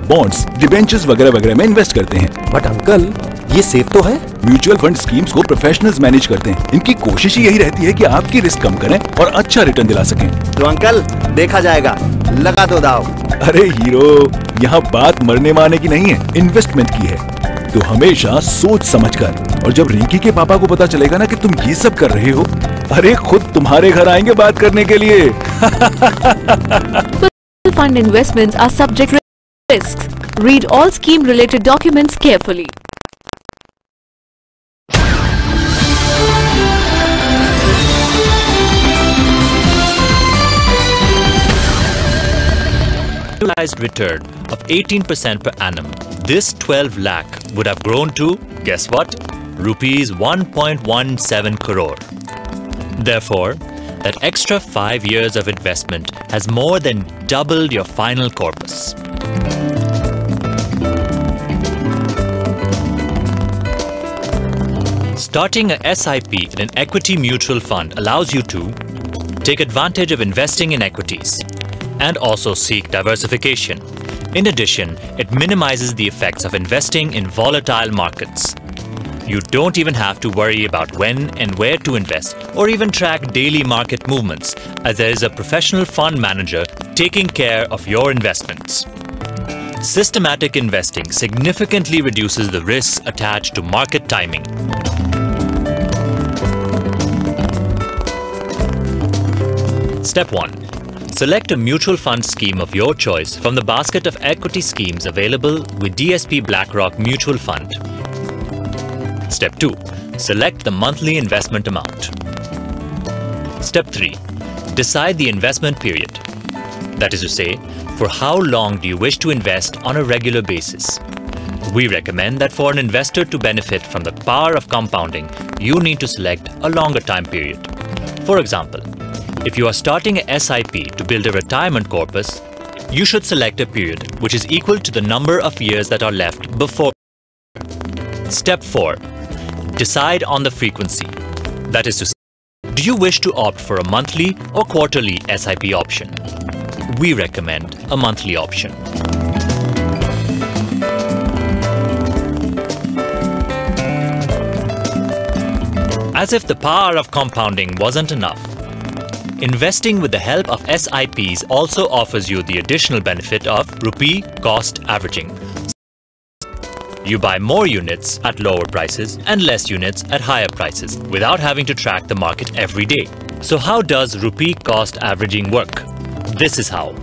Bonds, debentures वगैरह वगैरह में इन्वेस्ट करते हैं। बट अंकल, ये सेफ तो है? म्यूचुअल फंड स्कीम्स को प्रोफेशनल्स मैनेज करते हैं। इनकी कोशिश ही यही रहती है कि आपकी रिस्क कम करें और अच्छा रिटर्न दिला सकें। तो अंकल, देखा जाएगा, लगा दो दाव। अरे हीरो, यहाँ बात मरने मारने की नहीं है, इन्वेस्टमेंट की है। तो हमेशा सोच समझ कर। और जब रिंकी के पापा को पता चलेगा ना कि तुम ये सब कर रहे हो, अरे खुद तुम्हारे घर आएंगे बात करने के लिए। Fund investments are subject to risks. Read all scheme related documents carefully. Annualized return of 18% per annum. This 12 lakh would have grown to, guess what? Rupees 1.17 crore. Therefore, that extra 5 years of investment has more than doubled your final corpus. Starting a SIP in an equity mutual fund allows you to take advantage of investing in equities and also seek diversification. In addition, it minimizes the effects of investing in volatile markets. You don't even have to worry about when and where to invest or even track daily market movements, as there is a professional fund manager taking care of your investments. Systematic investing significantly reduces the risks attached to market timing. Step 1. Select a mutual fund scheme of your choice from the basket of equity schemes available with DSP BlackRock Mutual Fund. Step 2. Select the monthly investment amount. Step 3. Decide the investment period. That is to say, for how long do you wish to invest on a regular basis? We recommend that for an investor to benefit from the power of compounding, you need to select a longer time period. For example, if you are starting a SIP to build a retirement corpus, you should select a period which is equal to the number of years that are left before. Step 4. Decide on the frequency. That is to say, do you wish to opt for a monthly or quarterly SIP option? We recommend a monthly option. As if the power of compounding wasn't enough, investing with the help of SIPs also offers you the additional benefit of rupee cost averaging. You buy more units at lower prices and less units at higher prices without having to track the market every day. So how does rupee cost averaging work? This is how.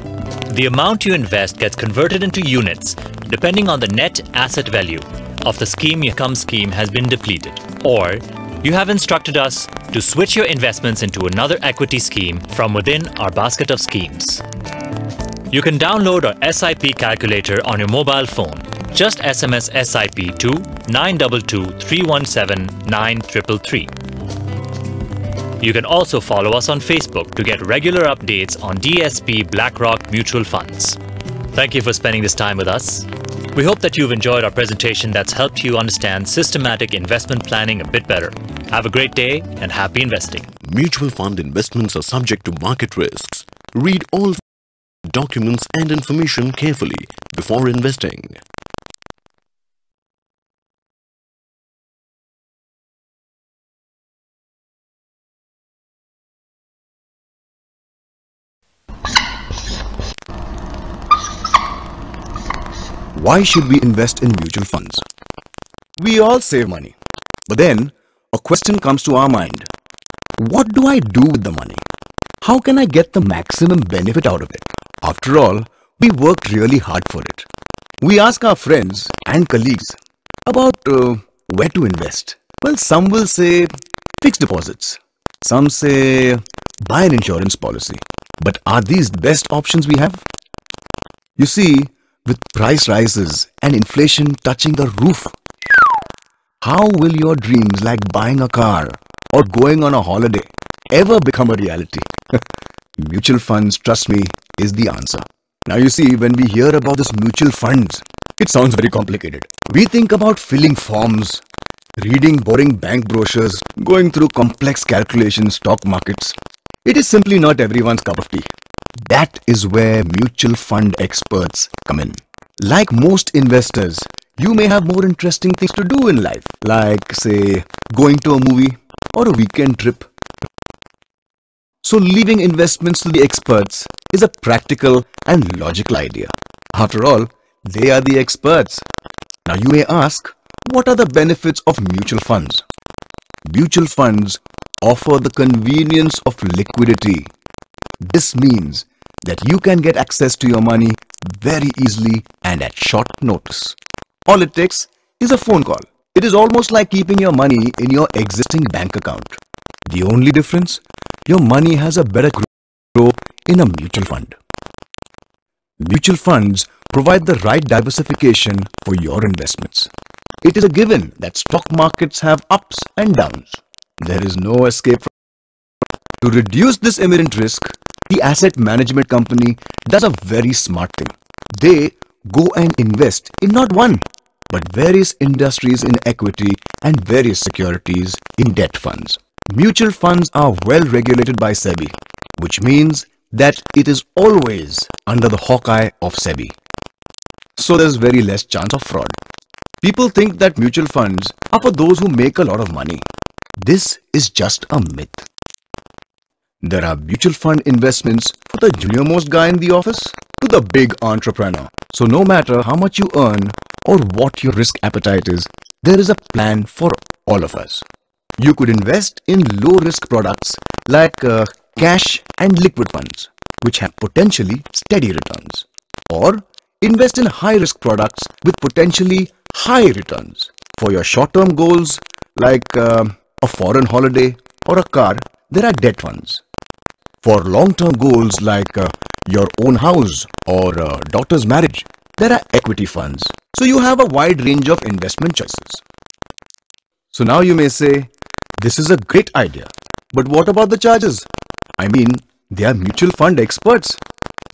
The amount you invest gets converted into units depending on the net asset value of the scheme. Your income scheme has been depleted, or you have instructed us to switch your investments into another equity scheme from within our basket of schemes. You can download our SIP calculator on your mobile phone. Just SMS SIP to 922 317 9333. You can also follow us on Facebook to get regular updates on DSP BlackRock mutual funds. Thank you for spending this time with us. We hope that you've enjoyed our presentation that's helped you understand systematic investment planning a bit better. Have a great day and happy investing. Mutual fund investments are subject to market risks. Read all documents and information carefully before investing. Why should we invest in mutual funds? We all save money. But then, a question comes to our mind. What do I do with the money? How can I get the maximum benefit out of it? After all, we worked really hard for it. We ask our friends and colleagues about where to invest. Well, some will say fixed deposits. Some say buy an insurance policy. But are these the best options we have? You see, with price rises and inflation touching the roof, how will your dreams like buying a car or going on a holiday ever become a reality? Mutual funds, trust me, is the answer. Now you see, when we hear about this mutual funds, it sounds very complicated. We think about filling forms, reading boring bank brochures, going through complex calculations, stock markets. It is simply not everyone's cup of tea. That is where mutual fund experts come in. Like most investors, you may have more interesting things to do in life, like, say, going to a movie or a weekend trip. So leaving investments to the experts is a practical and logical idea. After all, they are the experts. Now you may ask, what are the benefits of mutual funds? Mutual funds offer the convenience of liquidity. This means that you can get access to your money very easily and at short notice. All it takes is a phone call. It is almost like keeping your money in your existing bank account. The only difference, your money has a better growth in a mutual fund. Mutual funds provide the right diversification for your investments. It is a given that stock markets have ups and downs. There is no escape. To reduce this inherent risk, the asset management company does a very smart thing. They go and invest in not one, but various industries in equity and various securities in debt funds. Mutual funds are well regulated by SEBI, which means that it is always under the hawkeye of SEBI. So there's very less chance of fraud. People think that mutual funds are for those who make a lot of money. This is just a myth. There are mutual fund investments for the junior-most guy in the office to the big entrepreneur. So no matter how much you earn or what your risk appetite is, there is a plan for all of us. You could invest in low-risk products like cash and liquid funds, which have potentially steady returns. Or invest in high-risk products with potentially high returns. For your short-term goals like a foreign holiday or a car, there are debt funds. For long-term goals like your own house or daughter's marriage, there are equity funds. So you have a wide range of investment choices. So now you may say, this is a great idea, but what about the charges? I mean, they are mutual fund experts.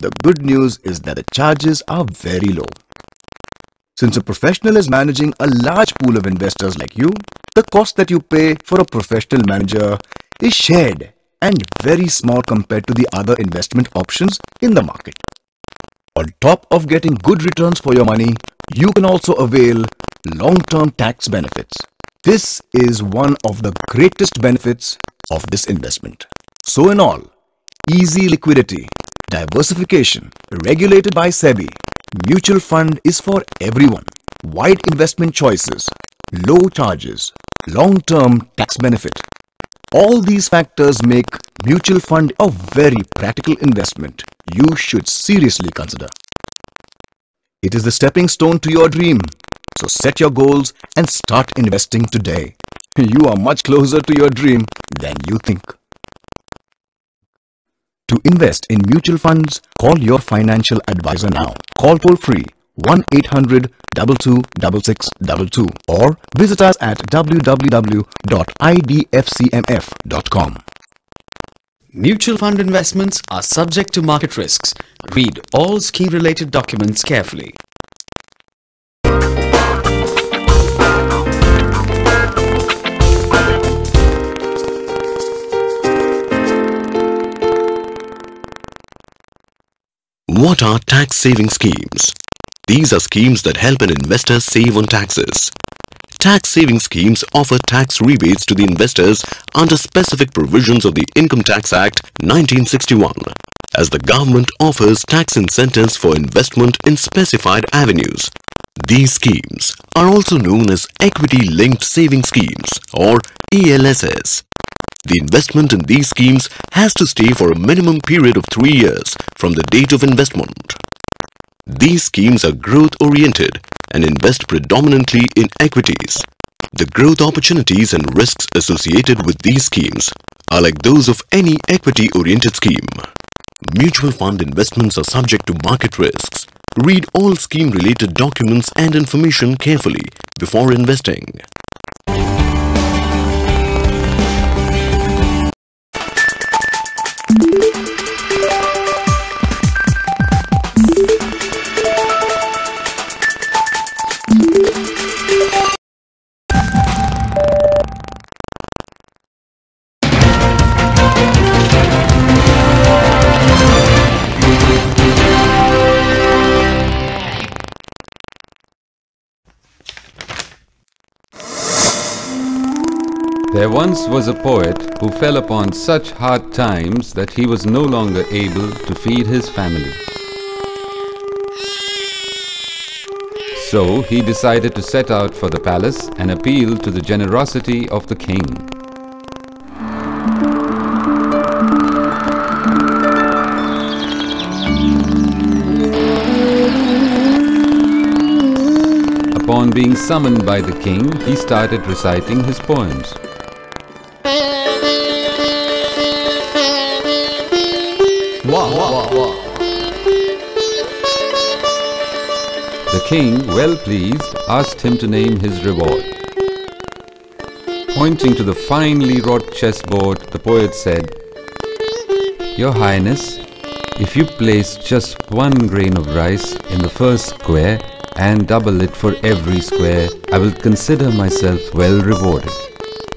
The good news is that the charges are very low. Since a professional is managing a large pool of investors like you, the cost that you pay for a professional manager is shared and very small compared to the other investment options in the market. On top of getting good returns for your money, you can also avail long-term tax benefits. This is one of the greatest benefits of this investment. So in all, easy liquidity, diversification, regulated by SEBI, mutual fund is for everyone. Wide investment choices, low charges, long-term tax benefit. All these factors make mutual fund a very practical investment you should seriously consider. It is the stepping stone to your dream. So set your goals and start investing today. You are much closer to your dream than you think. To invest in mutual funds, call your financial advisor now. Call toll free 1-800-226622 or visit us at www.idfcmf.com. Mutual fund investments are subject to market risks. Read all scheme-related documents carefully. What are tax saving schemes? These are schemes that help an investor save on taxes. Tax saving schemes offer tax rebates to the investors under specific provisions of the Income Tax Act 1961, as the government offers tax incentives for investment in specified avenues. These schemes are also known as equity-linked saving schemes or ELSS. The investment in these schemes has to stay for a minimum period of 3 years from the date of investment. These schemes are growth-oriented and invest predominantly in equities. The growth opportunities and risks associated with these schemes are like those of any equity-oriented scheme. Mutual fund investments are subject to market risks. Read all scheme-related documents and information carefully before investing. There once was a poet who fell upon such hard times that he was no longer able to feed his family. So he decided to set out for the palace and appeal to the generosity of the king. Upon being summoned by the king, he started reciting his poems. The king, well pleased, asked him to name his reward. Pointing to the finely wrought chessboard, the poet said, "Your Highness, if you place just 1 grain of rice in the first square and double it for every square, I will consider myself well rewarded."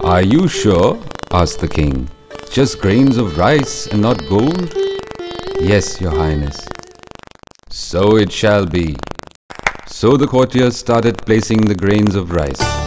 "Are you sure?" asked the king. "Just grains of rice and not gold?" "Yes, Your Highness." "So it shall be." So the courtiers started placing the grains of rice.